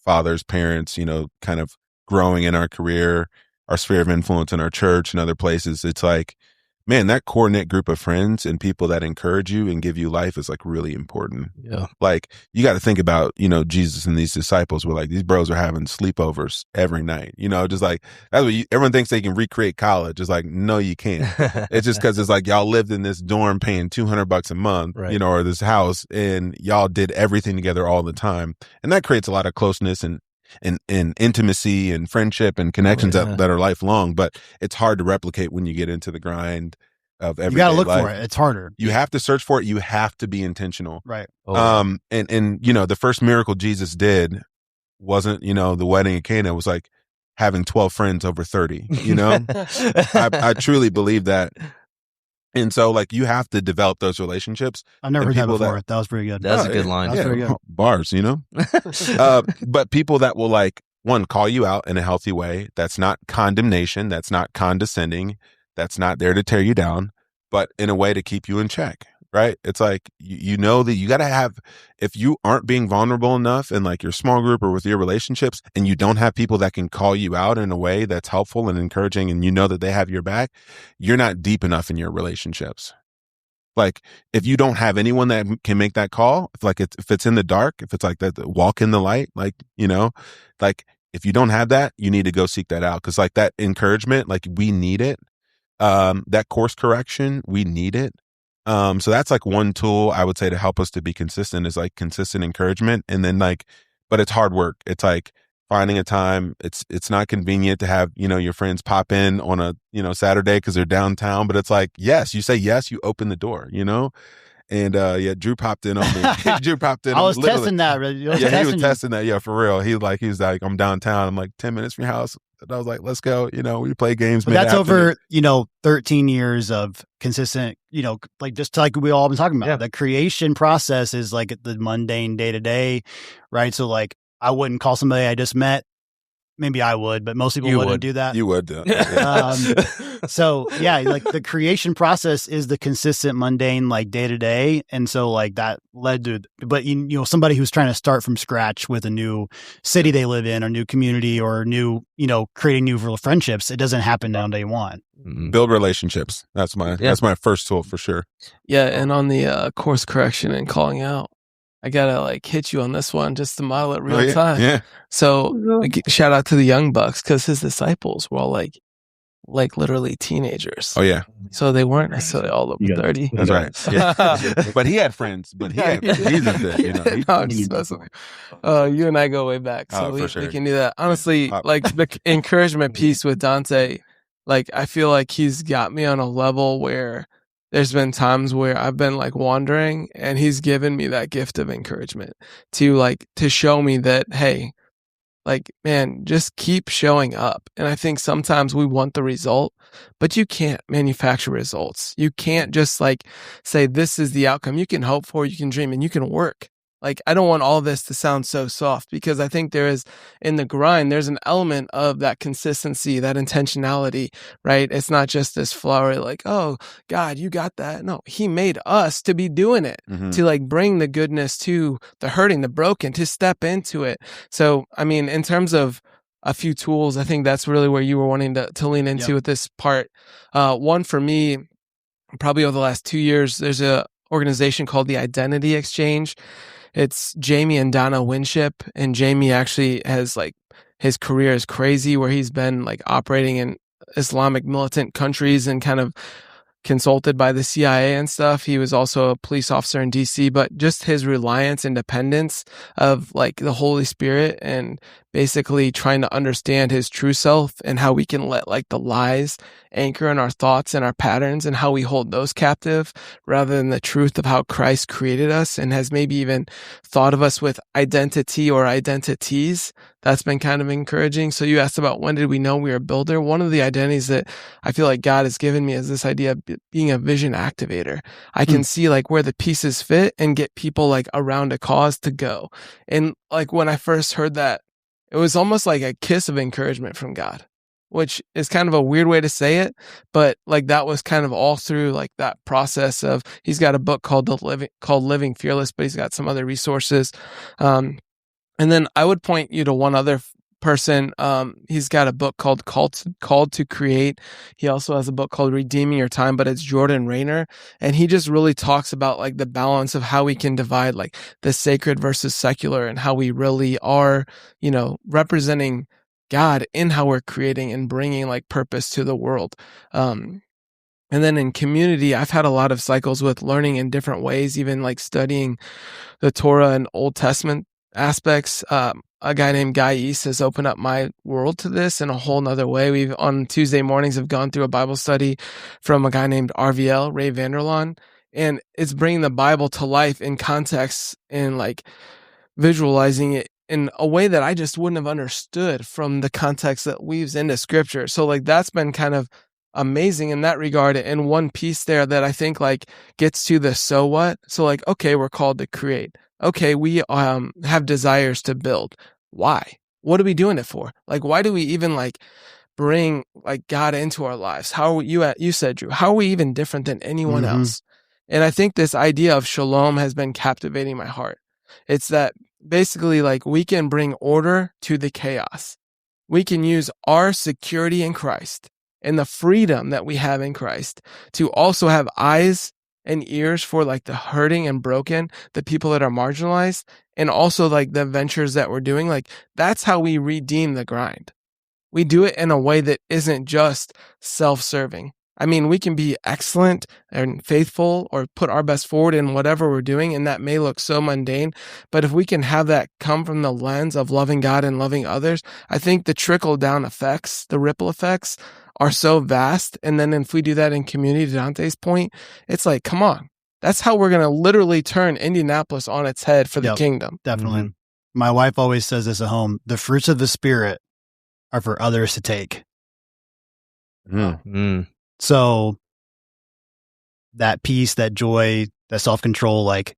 fathers, parents, kind of growing in our career, our sphere of influence in our church and other places. It's like, man, that core knit group of friends and people that encourage you and give you life is like really important. Yeah. Like you got to think about, Jesus and these disciples were like, these bros are having sleepovers every night, just like that's what everyone thinks they can recreate college. It's like, no, you can't. It's just because it's like y'all lived in this dorm paying $200 a month, right. Or this house, and y'all did everything together all the time. And that creates a lot of closeness and intimacy and friendship and connections that are lifelong, but it's hard to replicate when you get into the grind of everyday life. You got to look for it. It's harder. You have to search for it. You have to be intentional. Right. And the first miracle Jesus did wasn't, the wedding at Cana. It was like having 12 friends over 30, I truly believe that. And so like you have to develop those relationships. I've never heard that before. That was pretty good. That's a good line. That's pretty good. Bars, but people that will like, one, call you out in a healthy way. That's not condemnation. That's not condescending. That's not there to tear you down, but in a way to keep you in check, right? It's like, that you got to have, if you aren't being vulnerable enough in like your small group or with your relationships, and you don't have people that can call you out in a way that's helpful and encouraging, and that they have your back, you're not deep enough in your relationships. Like if you don't have anyone that can make that call, if it's in the dark, if it's like that, walk in the light, like, like if you don't have that, you need to go seek that out. Cause like that encouragement, like we need it. That course correction, we need it. So that's like one tool I would say to help us to be consistent is like consistent encouragement. And then like, but it's hard work. It's like finding a time. It's not convenient to have, your friends pop in on a, Saturday because they're downtown, but it's like, yes, you say yes, you open the door, And Drew popped in on me. Drew popped in. I was testing that. He was testing that. Yeah, for real. He was like, I'm downtown. I'm like 10 minutes from your house. And I was like, let's go. We play games. But that's over 13 years of consistent. Like just like we all been talking about. Yeah. The creation process is like the mundane day to day, right? So like I wouldn't call somebody I just met. Maybe I would, but most people wouldn't do that. You would do. So yeah, like the creation process is the consistent mundane, like day to day. And so like that led to, but somebody who's trying to start from scratch with a new city they live in or new community or new, creating new friendships, it doesn't happen on day one. Build relationships. That's my first tool for sure. Yeah. And on the course correction and calling out, I gotta like hit you on this one just to model it real time. Yeah. So shout out to the young bucks because his disciples were all like literally teenagers. Oh yeah. So they weren't necessarily all over 30. That's right. Yeah. But he had friends. He's a bit, No, I'm just messing with you. You and I go way back, so we can do that. Honestly, like the encouragement piece with Dante, like I feel like he's got me on a level where there's been times where I've been like wandering and he's given me that gift of encouragement to show me that, hey, like, man, just keep showing up. And I think sometimes we want the result, but you can't manufacture results. You can't just like say, this is the outcome. You can hope for, you can dream, and you can work. Like, I don't want all this to sound so soft because I think there is in the grind, there's an element of that consistency, that intentionality, right? It's not just this flowery, like, oh God, you got that. No, he made us to be doing it, to like bring the goodness to the hurting, the broken, to step into it. So, I mean, in terms of a few tools, I think that's really where you were wanting to lean into with this part. One for me, probably over the last 2 years, there's a organization called the Identity Exchange. It's Jamie and Donna Winship, and Jamie actually has like his career is crazy where he's been like operating in Islamic militant countries and kind of consulted by the CIA and stuff. He was also a police officer in DC, but just his reliance and dependence of like the Holy Spirit and basically trying to understand his true self and how we can let like the lies anchor in our thoughts and our patterns and how we hold those captive rather than the truth of how Christ created us and has maybe even thought of us with identity or identities. That's been kind of encouraging. So you asked about when did we know we were a builder? One of the identities that I feel like God has given me is this idea of being a vision activator. I can see like where the pieces fit and get people like around a cause to go. And like when I first heard that, it was almost like a kiss of encouragement from God, which is kind of a weird way to say it, but like that was kind of all through like that process of, he's got a book called Living Fearless, but he's got some other resources. And then I would point you to one other person. He's got a book called Called to Create. He also has a book called Redeeming Your Time, but it's Jordan Rayner. And he just really talks about like the balance of how we can divide like the sacred versus secular and how we really are, you know, representing God in how we're creating and bringing like purpose to the world. And then in community, I've had a lot of cycles with learning in different ways, even like studying the Torah and Old Testament aspects. A guy named Guy East has opened up my world to this in a whole nother way. We've on Tuesday mornings have gone through a Bible study from a guy named RVL, Ray Vanderlaan, and it's bringing the Bible to life in context and like visualizing it in a way that I just wouldn't have understood from the context that weaves into scripture. So like that's been kind of amazing in that regard. And one piece there that I think like gets to the so what. So like, okay, we're called to create. Okay, we have desires to build. Why? What are we doing it for? Like, why do we even like bring like God into our lives? How are you said, Drew, how are we even different than anyone else? And I think this idea of shalom has been captivating my heart. It's that basically like we can bring order to the chaos. We can use our security in Christ and the freedom that we have in Christ to also have eyes and ears for like the hurting and broken, the people that are marginalized, and also like the ventures that we're doing. Like that's how we redeem the grind. We do it in a way that isn't just self-serving. I mean, we can be excellent and faithful or put our best forward in whatever we're doing, and that may look so mundane. But if we can have that come from the lens of loving God and loving others, I think the trickle-down effects, the ripple effects, are so vast. And then if we do that in community, to Dante's point, it's like, come on. That's how we're going to literally turn Indianapolis on its head for the kingdom. Definitely. My wife always says this at home. The fruits of the Spirit are for others to take. So that peace, that joy, that self-control, like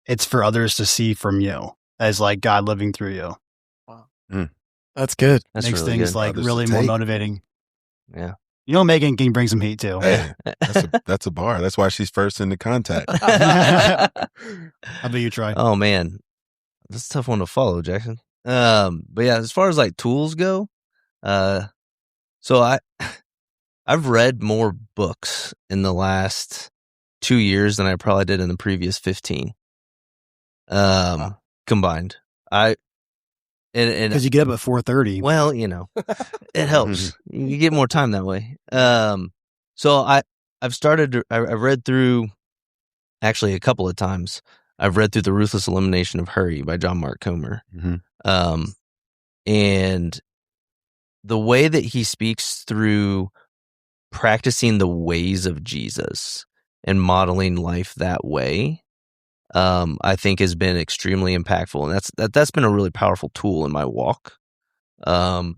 it's for others to see from you as like God living through you. Wow. That's good. That's Makes really things good. like Others really to more take. motivating. Yeah. You know, Megan can bring some heat too. Hey, that's a bar. That's why she's first into contact. How about you, Troy? Oh man, that's a tough one to follow, Jackson. But yeah, as far as like tools go, so I've read more books in the last 2 years than I probably did in the previous 15. Combined. Because you get up at 4:30. Well, you know, it helps. You get more time that way. So I've read through, actually a couple of times, I've read through The Ruthless Elimination of Hurry by John Mark Comer. And the way that he speaks through practicing the ways of Jesus and modeling life that way, I think has been extremely impactful, and that's been a really powerful tool in my walk. I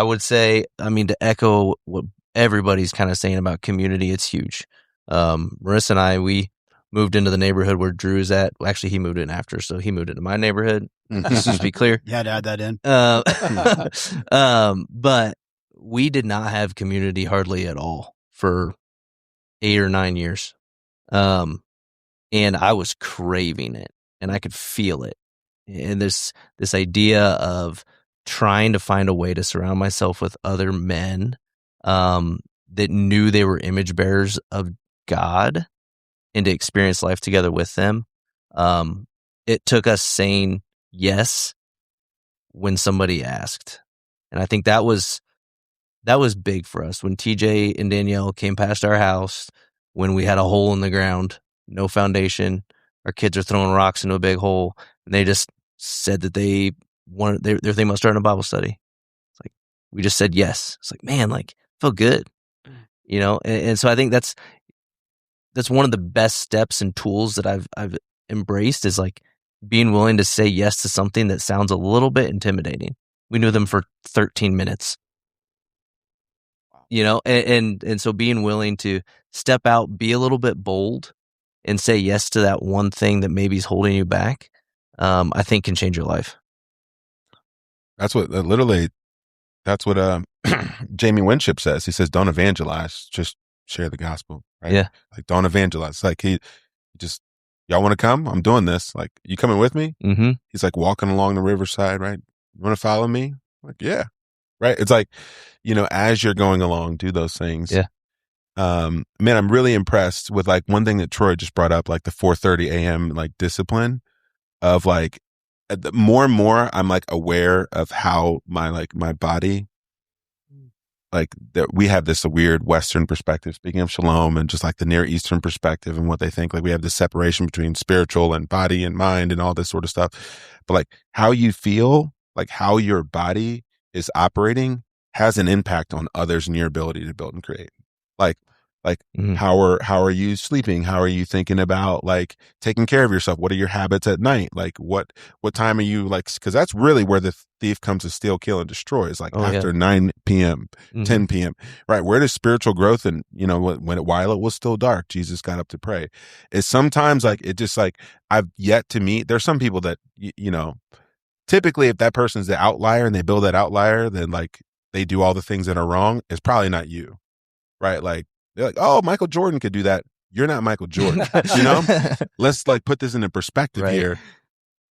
would say, I mean, to echo what everybody's kind of saying about community, it's huge. Marissa and I, we moved into the neighborhood where Drew is at. Well, actually, he moved in after, so he moved into my neighborhood. Just to be clear, You had to add that in. but we did not have community hardly at all for 8 or 9 years. And I was craving it, and I could feel it. And this idea of trying to find a way to surround myself with other men that knew they were image bearers of God and to experience life together with them. It took us saying yes when somebody asked. And I think that was big for us. When TJ and Danielle came past our house, when we had a hole in the ground, no foundation, our kids are throwing rocks into a big hole, and they just said that they they're thinking about starting a Bible study. It's like, we just said yes. It's like, man, like, felt good, and so I think that's one of the best steps and tools that I've embraced, is like being willing to say yes to something that sounds a little bit intimidating. We knew them for 13 minutes, and so being willing to step out, be a little bit bold, and say yes to that one thing that maybe is holding you back, I think can change your life. That's what Jamie Winship says. He says, don't evangelize, just share the gospel, right? Yeah. Like, don't evangelize. Like, he just, y'all want to come? I'm doing this. Like, you coming with me? Mm-hmm. He's like walking along the riverside, right? You want to follow me? Like, yeah. Right. It's like, as you're going along, do those things. Yeah. Man, I'm really impressed with like one thing that Troy just brought up, like the 4:30 a.m. like discipline of like, more and more I'm like aware of how my body, like, that we have this weird Western perspective, speaking of shalom, and just like the Near Eastern perspective and what they think, like we have this separation between spiritual and body and mind and all this sort of stuff. But like how you feel, like how your body is operating has an impact on others and your ability to build and create. Like Mm-hmm. how are you sleeping? How are you thinking about like taking care of yourself? What are your habits at night? Like what time are you like, because that's really where the thief comes to steal, kill, and destroy, is like after 9 p.m., 10 p.m., right? Where does spiritual growth, and while it was still dark, Jesus got up to pray. Is sometimes like, it just like, I've yet to meet, there's some people that, typically if that person's the outlier and they build that outlier, then like they do all the things that are wrong. It's probably not you, right? Like, they're like, oh, Michael Jordan could do that. You're not Michael Jordan, Let's like put this into perspective here.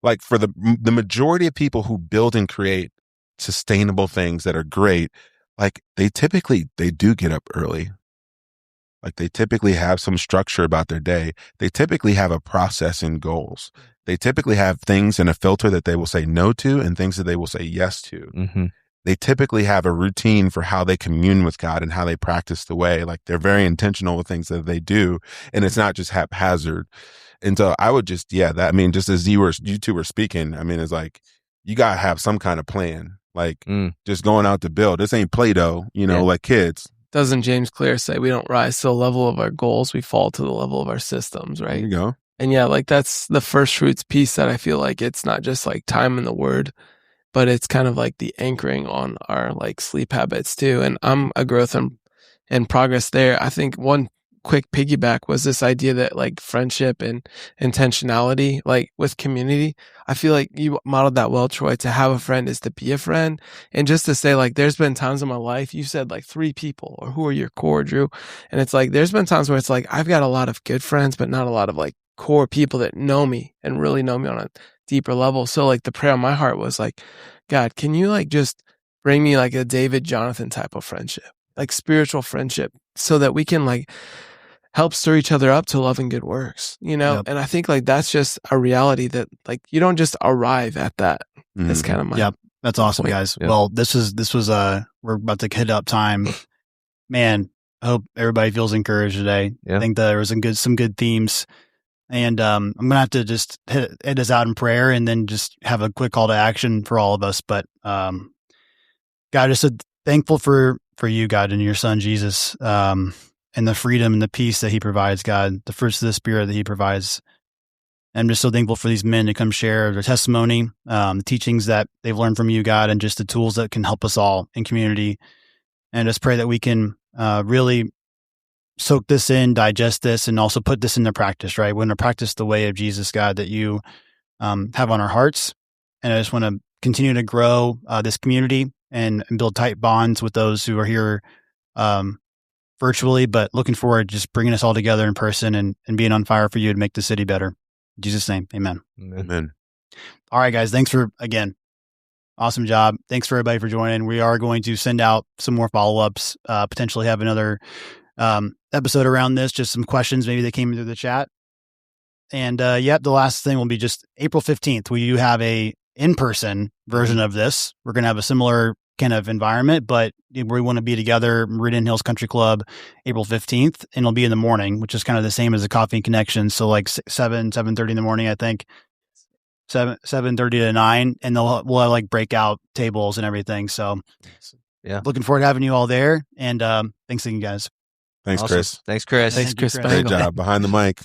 Like, for the majority of people who build and create sustainable things that are great, like they do get up early. Like they typically have some structure about their day. They typically have a process and goals. They typically have things in a filter that they will say no to and things that they will say yes to. Mm-hmm. They typically have a routine for how they commune with God and how they practice the way. Like they're very intentional with things that they do, and it's not just haphazard. And so I would just, just as you two were speaking, it's like, you got to have some kind of plan, like just going out to build. This ain't Play-Doh, like kids. Doesn't James Clear say we don't rise to the level of our goals, we fall to the level of our systems, right? There you go. And like that's the first fruits piece that I feel like it's not just like time in the word, but it's kind of like the anchoring on our like sleep habits too. And I'm a growth and progress there. I think one quick piggyback was this idea that like friendship and intentionality, like with community, I feel like you modeled that well, Troy. To have a friend is to be a friend. And just to say, like, there's been times in my life, you said like 3 people, or who are your core, Drew? And it's like, there's been times where it's like, I've got a lot of good friends, but not a lot of like core people that know me and really know me on a deeper level. So like the prayer on my heart was like, God, can you like just bring me like a David Jonathan type of friendship, like spiritual friendship, so that we can like help stir each other up to love and good works, Yep. And I think like that's just a reality that like you don't just arrive at that. That's kind of my Yep. That's awesome, point. guys. Yep. Well, this was we're about to hit up time. Man, I hope everybody feels encouraged today. Yeah. I think there was some good themes. And I'm gonna have to just hit us out in prayer and then just have a quick call to action for all of us. But God, just thankful for you, God, and your Son Jesus, and the freedom and the peace that He provides, God, the fruits of the Spirit that He provides. I'm just so thankful for these men to come share their testimony, the teachings that they've learned from you, God, and just the tools that can help us all in community. And just pray that we can really soak this in, digest this, and also put this into practice, right? We're going to practice the way of Jesus, God, that you have on our hearts. And I just want to continue to grow this community and build tight bonds with those who are here virtually, but looking forward to just bringing us all together in person and being on fire for you to make the city better. In Jesus' name, amen. Amen. All right, guys. Thanks for, again, awesome job. Thanks for everybody for joining. We are going to send out some more follow-ups, potentially have another episode around this, just some questions maybe that came through the chat. And the last thing will be just April 15th. We have a in-person version of this. We're going to have a similar kind of environment, but we want to be together, Meridian Hills Country Club, April 15th, and it'll be in the morning, which is kind of the same as the Coffee and Connection. So like 7:30 in the morning, I think. 7:30 to 9, and we'll have like breakout tables and everything. So yeah, looking forward to having you all there. And thanks again, guys. Thanks, awesome. Chris. Thanks, Chris. Thanks, Chris. Chris. Great Spangle. job behind the mic.